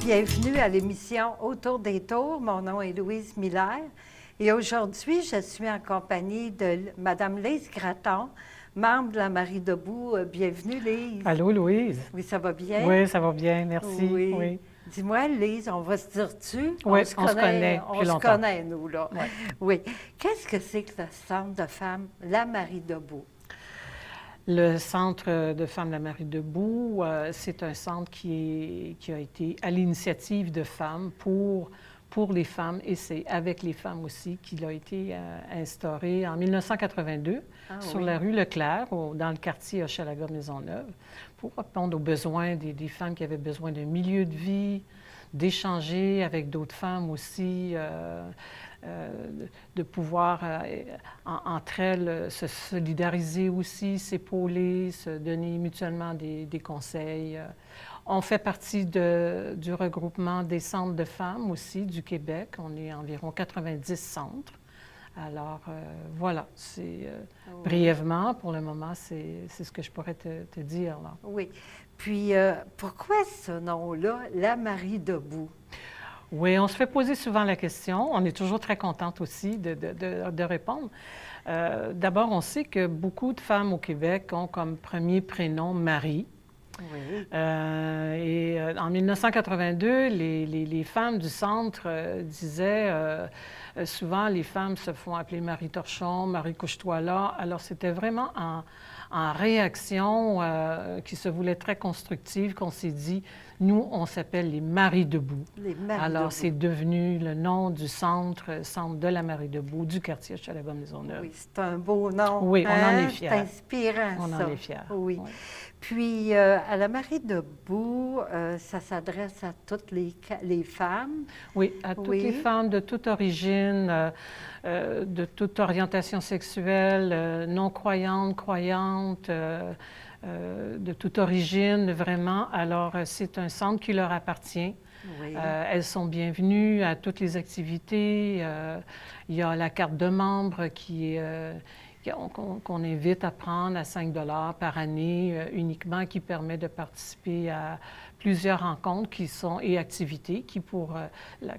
Bienvenue à l'émission Autour des tours. Mon nom est Louise Miller et aujourd'hui, je suis en compagnie de Mme Lise Gratton, membre de la Marie Debout. Bienvenue, Lise. Allô, Louise? Oui, ça va bien? Oui, ça va bien, merci. Oui. Oui. Dis-moi, Lise, on va se dire-tu? Oui, on se connaît On depuis se longtemps. connaît, nous, là. Ouais. Oui. Qu'est-ce que c'est que le Centre de femmes La Marie Debout? Le Centre de femmes La Marie Debout, c'est un centre qui a été à l'initiative de femmes pour les femmes, et c'est avec les femmes aussi qu'il a été instauré en 1982 sur la rue Leclerc, dans le quartier Hochelaga-Maisonneuve, pour répondre aux besoins des femmes qui avaient besoin d'un milieu de vie, d'échanger avec d'autres femmes aussi, de pouvoir, entre elles, se solidariser aussi, s'épauler, se donner mutuellement des conseils. On fait partie du regroupement des centres de femmes aussi du Québec. On est environ 90 centres. Alors, voilà, c'est brièvement, pour le moment, c'est ce que je pourrais te dire, là. Oui. Puis, pourquoi ce nom-là, La Marie Debout? Oui, on se fait poser souvent la question. On est toujours très contente aussi de répondre. D'abord, on sait que beaucoup de femmes au Québec ont comme premier prénom Marie. Oui. En 1982, les femmes du centre disaient souvent les femmes se font appeler Marie Torchon, Marie Couche-toi là. Alors, c'était vraiment en réaction qui se voulait très constructive qu'on s'est dit, nous, on s'appelle les Marie Debout. Les Marie Alors, Debout. c'est devenu le nom du centre de la Marie Debout, du quartier Hochelaga-Maisonneuve. Oui, c'est un beau nom. Oui, on en est fiers. C'est inspirant, on ça. en est fiers. Oui. Oui. Puis, à la Marie Debout, ça s'adresse à toutes les femmes. Oui, à toutes les femmes de toute origine, de toute orientation sexuelle, non-croyantes, croyantes, de toute origine, vraiment. Alors, c'est un centre qui leur appartient. Oui. Elles sont bienvenues à toutes les activités. Il y a la carte de membre qu'on invite à prendre à 5 $ par année uniquement, qui permet de participer à plusieurs rencontres et activités qui, pour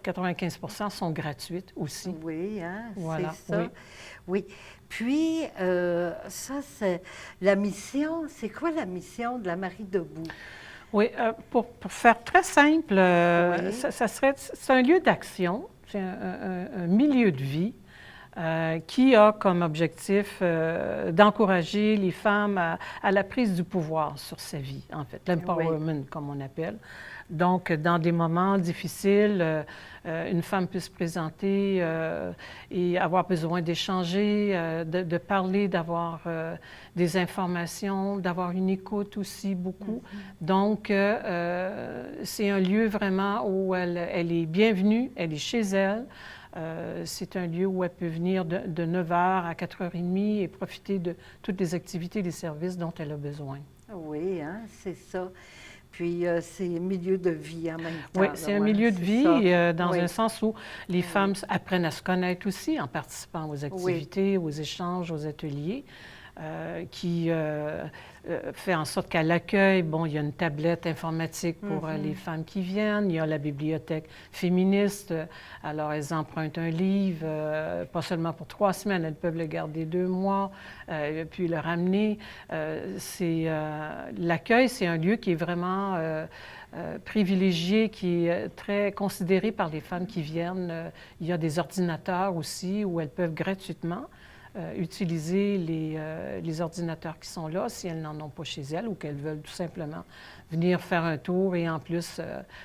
95 % sont gratuites aussi. Oui, hein, voilà. C'est ça. Oui. Puis, ça, c'est la mission. C'est quoi la mission de la Marie Debout? Oui, pour faire très simple, c'est un lieu d'action, c'est un milieu de vie qui a comme objectif d'encourager les femmes à la prise du pouvoir sur sa vie, en fait, l'empowerment, comme on appelle. Donc, dans des moments difficiles, une femme peut se présenter et avoir besoin d'échanger, de parler, d'avoir des informations, d'avoir une écoute aussi beaucoup. Donc, c'est un lieu vraiment où elle est bienvenue, elle est chez elle. C'est un lieu où elle peut venir de 9 h à 4 h 30 et profiter de toutes les activités et des services dont elle a besoin. Oui, hein, c'est ça. Puis, c'est un milieu de vie en même temps. Oui, c'est un milieu de vie dans un sens où les femmes apprennent à se connaître aussi en participant aux activités, aux échanges, aux ateliers. Qui fait en sorte qu'à l'accueil, bon, il y a une tablette informatique pour les femmes qui viennent, il y a la bibliothèque féministe, alors elles empruntent un livre, pas seulement pour 3 semaines, elles peuvent le garder 2 mois, puis le ramener. L'accueil, c'est un lieu qui est vraiment privilégié, qui est très considéré par les femmes qui viennent. Il y a des ordinateurs aussi où elles peuvent gratuitement utiliser les ordinateurs qui sont là si elles n'en ont pas chez elles ou qu'elles veulent tout simplement venir faire un tour et en plus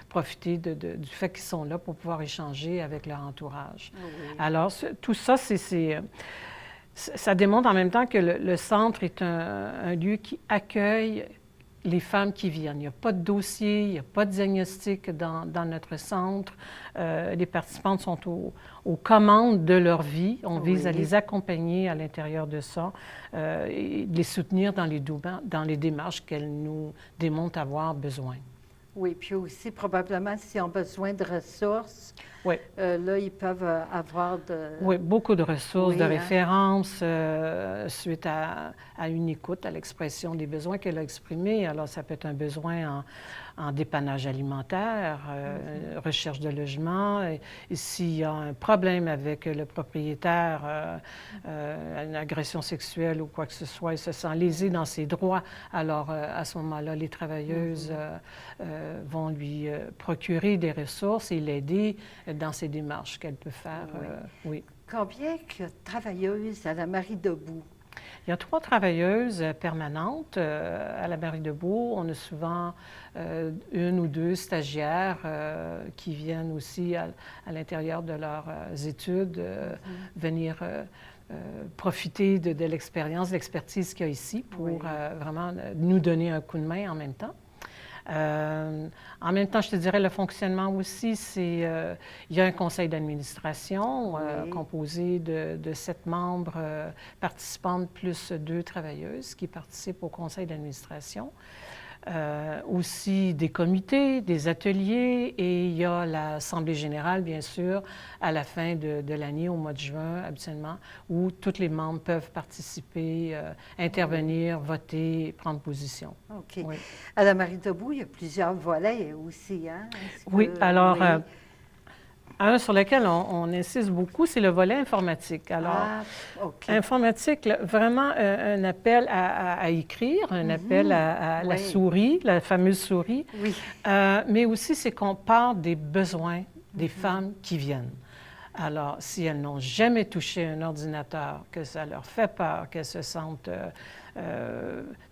profiter du fait qu'ils sont là pour pouvoir échanger avec leur entourage. Oui. Alors, tout ça, ça démontre en même temps que le centre est un lieu qui accueille les femmes qui viennent. Il n'y a pas de dossier, il n'y a pas de diagnostic dans notre centre. Les participantes sont aux commandes de leur vie. On vise à les accompagner à l'intérieur de ça et les soutenir dans les démarches qu'elles nous démontrent avoir besoin. Oui, puis aussi probablement s'ils ont besoin de ressources, Oui. Là, ils peuvent avoir de... Oui, beaucoup de ressources, Oui, de hein. références suite à une écoute, à l'expression des besoins qu'elle a exprimés. Alors, ça peut être un besoin en dépannage alimentaire, recherche de logement. Et s'il y a un problème avec le propriétaire, une agression sexuelle ou quoi que ce soit, il se sent lésé dans ses droits, alors à ce moment-là, les travailleuses vont lui procurer des ressources et l'aider dans ses démarches qu'elle peut faire. Oui. Combien de travailleuses à la Marie Debout? Il y a 3 travailleuses permanentes à la Marie Debout. On a souvent 1 ou 2 stagiaires qui viennent aussi à l'intérieur de leurs études venir profiter de l'expérience, de l'expertise qu'il y a ici pour vraiment nous donner un coup de main en même temps. En même temps, je te dirais, le fonctionnement aussi, c'est... il y a un conseil d'administration composé de 7 membres participantes plus 2 travailleuses qui participent au conseil d'administration. Aussi des comités, des ateliers et il y a l'Assemblée générale, bien sûr, à la fin de l'année, au mois de juin, habituellement, où tous les membres peuvent participer, intervenir, voter, prendre position. OK. Oui. À la Marie Debout, il y a plusieurs volets aussi, hein? Oui, alors, un sur lequel on insiste beaucoup, c'est le volet informatique. Alors, informatique, vraiment un appel à écrire, un appel à la souris, la fameuse souris. Oui. Mais aussi, c'est qu'on part des besoins des femmes qui viennent. Alors, si elles n'ont jamais touché un ordinateur, que ça leur fait peur, qu'elles se sentent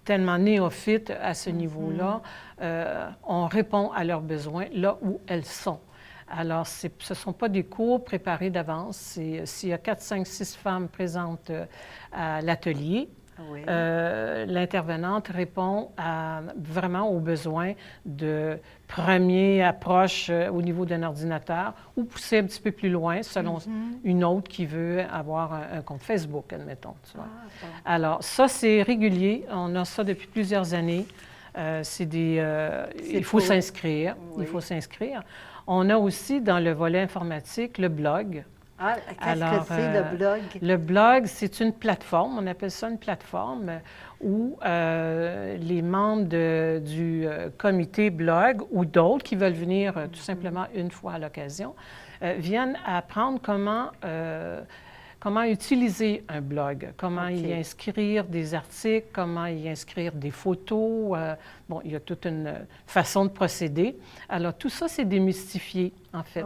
tellement néophytes à ce niveau-là, on répond à leurs besoins là où elles sont. Alors, ce ne sont pas des cours préparés d'avance. S'il y a 4, 5, 6 femmes présentes à l'atelier, l'intervenante répond vraiment aux besoins de première approche au niveau d'un ordinateur ou pousser un petit peu plus loin selon une autre qui veut avoir un compte Facebook, admettons. Tu vois. Alors, ça, c'est régulier. On a ça depuis plusieurs années. Il faut s'inscrire. Il faut s'inscrire. On a aussi, dans le volet informatique, le blog. Ah, qu'est-ce que c'est, le blog? Le blog, c'est une plateforme, on appelle ça une plateforme, où les membres du comité blog ou d'autres qui veulent venir tout simplement une fois à l'occasion, viennent apprendre comment utiliser un blog, comment y inscrire des articles, comment y inscrire des photos. Bon, il y a toute une façon de procéder. Alors, tout ça, c'est démystifié, en fait.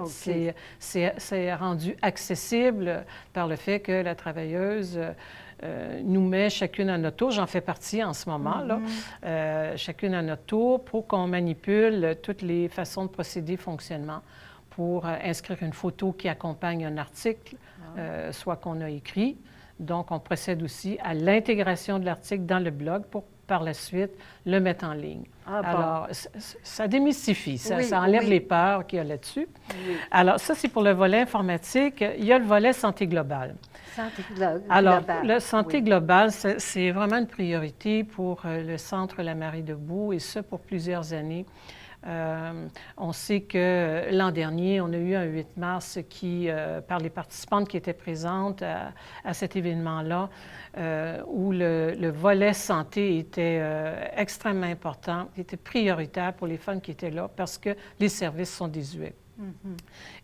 C'est rendu accessible par le fait que la travailleuse nous met chacune à notre tour, j'en fais partie en ce moment, là, chacune à notre tour pour qu'on manipule toutes les façons de procéder, fonctionnement, pour inscrire une photo qui accompagne un article, soit qu'on a écrit. Donc, on procède aussi à l'intégration de l'article dans le blog pour, par la suite, le mettre en ligne. Alors, ça démystifie, ça enlève les peurs qu'il y a là-dessus. Alors, ça, c'est pour le volet informatique. Il y a le volet santé globale. Santé globale. Alors, la santé globale, c'est vraiment une priorité pour le Centre La Marie Debout, et ça pour plusieurs années. On sait que l'an dernier, on a eu un 8 mars qui, par les participantes qui étaient présentes à cet événement-là, où le volet santé était extrêmement important, était prioritaire pour les femmes qui étaient là parce que les services sont désuets.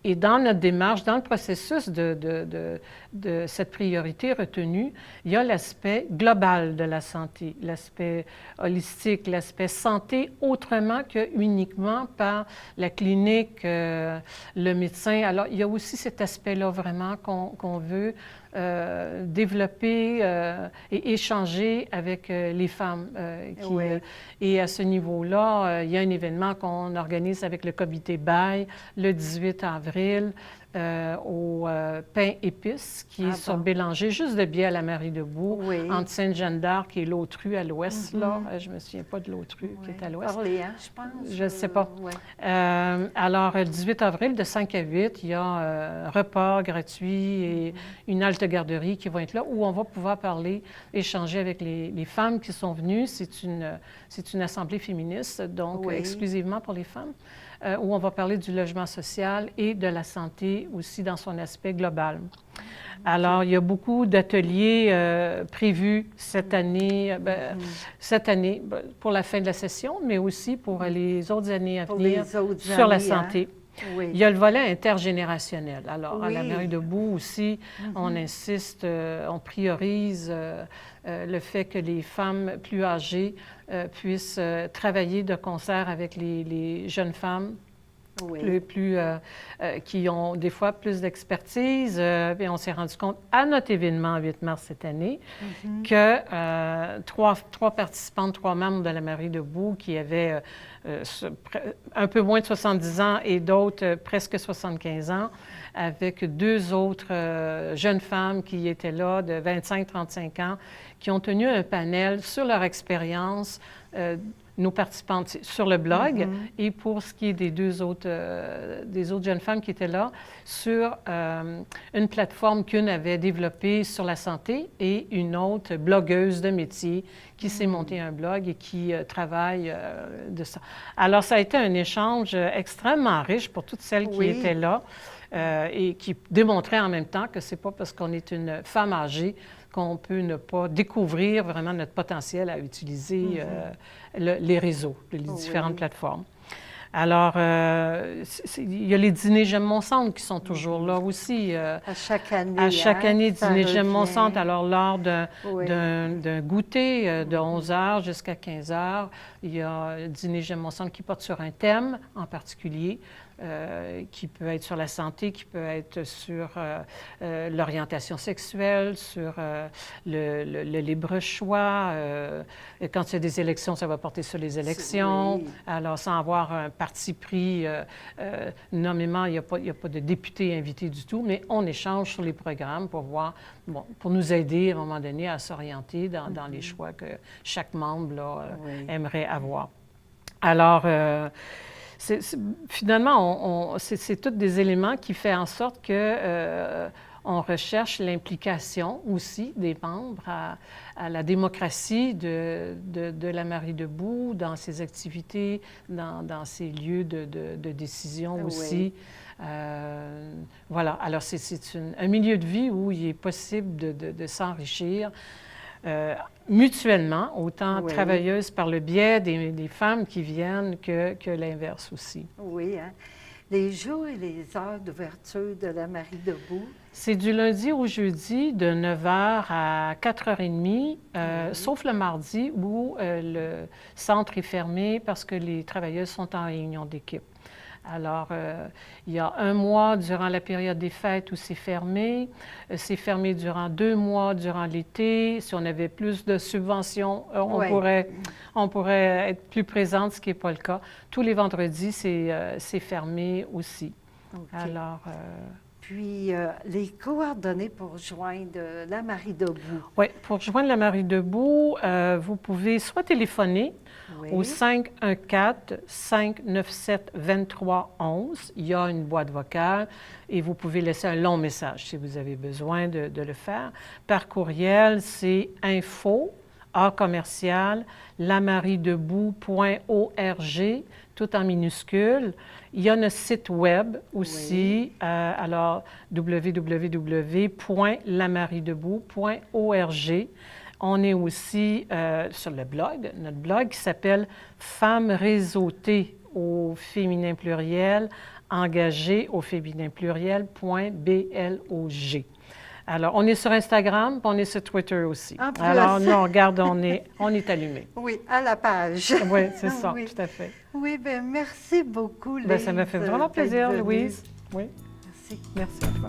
Et dans notre démarche, dans le processus de cette priorité retenue, il y a l'aspect global de la santé, l'aspect holistique, l'aspect santé autrement que uniquement par la clinique, le médecin. Alors, il y a aussi cet aspect-là vraiment qu'on veut développer et échanger avec les femmes. Et à ce niveau-là, il y a un événement qu'on organise avec le comité BAI le 18 avril au pain épice qui est sur bon. Bélanger, juste de biais à la Marie-Debout, Oui. entre Sainte-Jeanne d'Arc et l'autre rue à l'ouest. Là, je ne me souviens pas de l'autre rue qui Oui. est à l'ouest. Orléans, je pense. Je ne sais pas. Ouais. Alors, le 18 avril, de 5 à 8, il y a un repas gratuit et une halte garderie qui vont être là où on va pouvoir parler, échanger avec les femmes qui sont venues. C'est une assemblée féministe, donc Oui. exclusivement pour les femmes, où on va parler du logement social et de la santé aussi dans son aspect global. Alors, il y a beaucoup d'ateliers prévus cette année, pour la fin de la session, mais aussi pour les autres années à Pour venir les autres sur la années, hein? santé. Oui. Il y a le volet intergénérationnel. Alors, à la Oui. Marie-Debout aussi, on insiste, on priorise le fait que les femmes plus âgées puissent travailler de concert avec les jeunes femmes Oui. qui ont des fois plus d'expertise. Et on s'est rendu compte à notre événement 8 mars cette année que trois participantes, 3 membres de la Marie-Debout qui avaient un peu moins de 70 ans et d'autres presque 75 ans, avec 2 autres jeunes femmes qui étaient là de 25-35 ans, qui ont tenu un panel sur leur expérience nos participantes sur le blog et pour ce qui est des deux autres jeunes femmes qui étaient là, sur une plateforme qu'une avait développée sur la santé et une autre blogueuse de métier qui s'est montée un blog et qui travaille de ça. Alors, ça a été un échange extrêmement riche pour toutes celles qui étaient là et qui démontraient en même temps que c'est pas parce qu'on est une femme âgée qu'on peut ne pas découvrir vraiment notre potentiel à utiliser les réseaux, les différentes plateformes. Alors, il y a les dîners J'aime mon centre qui sont toujours là aussi. À chaque année. À chaque année, ça dîner J'aime mon revient. centre. Alors, lors d'un goûter de 11 h jusqu'à 15 h, il y a dîner J'aime mon centre qui porte sur un thème en particulier. Qui peut être sur la santé, qui peut être sur l'orientation sexuelle, sur le libre choix. Quand il y a des élections, ça va porter sur les élections. Oui. Alors, sans avoir un parti pris nommément, il n'y a pas de député invité du tout, mais on échange sur les programmes pour voir, pour nous aider à un moment donné à s'orienter dans les choix que chaque membre là, aimerait avoir. Alors, finalement, c'est tous des éléments qui font en sorte que on recherche l'implication aussi des membres à la démocratie de la Marie-Debout, dans ses activités, dans ses lieux de décision aussi. Voilà. Alors, c'est un milieu de vie où il est possible de s'enrichir mutuellement, autant travailleuses par le biais des femmes qui viennent que l'inverse aussi. Oui, hein? Les jours et les heures d'ouverture de la Marie-Debout? C'est du lundi au jeudi de 9 h à 4 h 30, sauf le mardi où le centre est fermé parce que les travailleuses sont en réunion d'équipe. Alors, il y a 1 mois durant la période des fêtes où c'est fermé. C'est fermé durant 2 mois durant l'été. Si on avait plus de subventions, on pourrait être plus présente, ce qui n'est pas le cas. Tous les vendredis, c'est fermé aussi. Okay. Alors... Puis, les coordonnées pour joindre la Marie-Debout? Oui, pour joindre la Marie-Debout, vous pouvez soit téléphoner au 514-597-2311. Il y a une boîte vocale et vous pouvez laisser un long message si vous avez besoin de le faire. Par courriel, c'est info@lamaridebout.org, tout en minuscules. Il y a notre site web aussi, alors www.lamaridebout.org. On est aussi sur le blog, notre blog qui s'appelle Femmes réseautées au féminin pluriel, engagées au féminin pluriel.blog. Alors, on est sur Instagram, puis on est sur Twitter aussi. Alors, non, regarde, on est allumé. Oui, à la page. Oui, c'est ça, tout à fait. Oui, bien, merci beaucoup, Lise. Bien, ça m'a fait vraiment plaisir, Louise. Oui. Merci. Merci à toi.